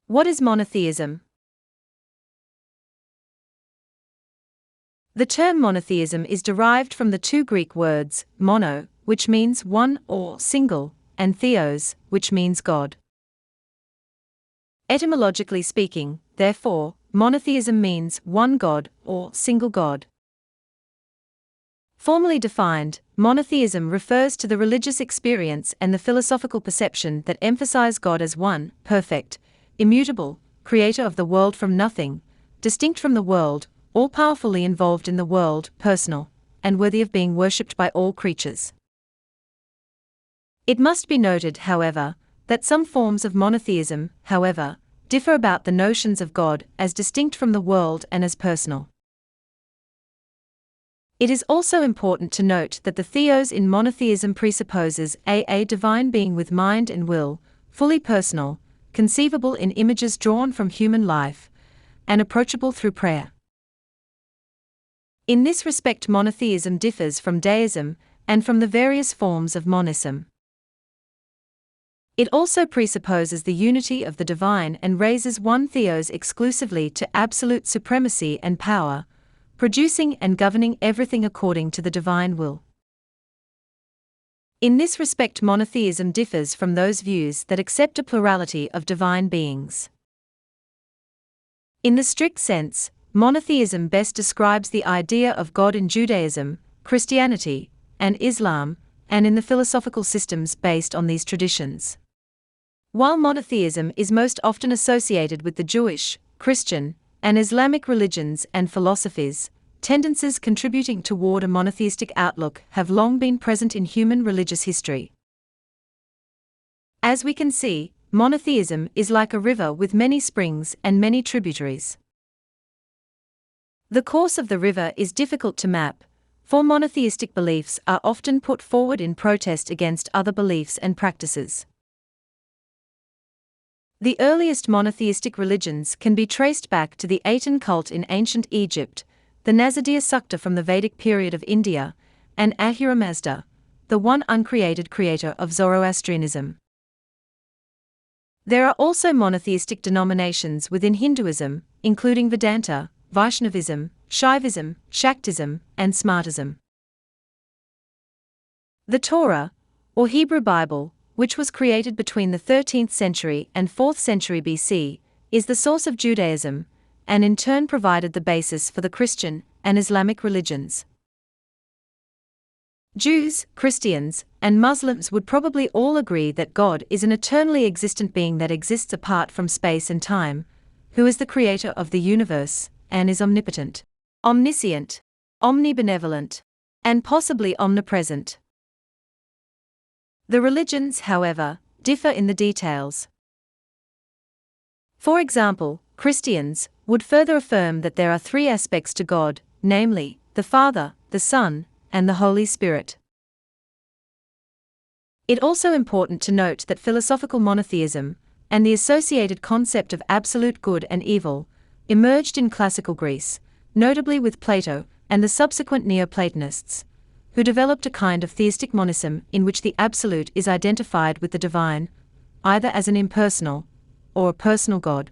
What is monotheism? The term monotheism is derived from the two Greek words, mono, which means one or single, and theos, which means God. Etymologically speaking, therefore, monotheism means one God or single God. Formally defined, monotheism refers to the religious experience and the philosophical perception that emphasize God as one, perfect, immutable, creator of the world from nothing, distinct from the world, all-powerfully involved in the world, personal, and worthy of being worshipped by all creatures. It must be noted, however, that some forms of monotheism, however, differ about the notions of God as distinct from the world and as personal. It is also important to note that the theos in monotheism presupposes a divine being with mind and will, fully personal, conceivable in images drawn from human life, and approachable through prayer. In this respect, monotheism differs from deism and from the various forms of monism. It also presupposes the unity of the divine and raises one theos exclusively to absolute supremacy and power, producing and governing everything according to the divine will. In this respect, monotheism differs from those views that accept a plurality of divine beings. In the strict sense, monotheism best describes the idea of God in Judaism, Christianity, and Islam, and in the philosophical systems based on these traditions. While monotheism is most often associated with the Jewish, Christian, and Islamic religions and philosophies, tendencies contributing toward a monotheistic outlook have long been present in human religious history. As we can see, monotheism is like a river with many springs and many tributaries. The course of the river is difficult to map, for monotheistic beliefs are often put forward in protest against other beliefs and practices. The earliest monotheistic religions can be traced back to the Aten cult in ancient Egypt, the Nasadiya Sukta from the Vedic period of India, and Ahura Mazda, the one uncreated creator of Zoroastrianism. There are also monotheistic denominations within Hinduism, including Vedanta, Vaishnavism, Shaivism, Shaktism, and Smartism. The Torah, or Hebrew Bible, which was created between the 13th century and 4th century BC, is the source of Judaism, and in turn provided the basis for the Christian and Islamic religions. Jews, Christians, and Muslims would probably all agree that God is an eternally existent being that exists apart from space and time, who is the creator of the universe, and is omnipotent, omniscient, omnibenevolent, and possibly omnipresent. The religions, however, differ in the details. For example, Christians would further affirm that there are three aspects to God, namely, the Father, the Son, and the Holy Spirit. It also important to note that philosophical monotheism, and the associated concept of absolute good and evil, emerged in classical Greece, notably with Plato and the subsequent Neoplatonists, who developed a kind of theistic monism in which the absolute is identified with the divine, either as an impersonal or a personal God.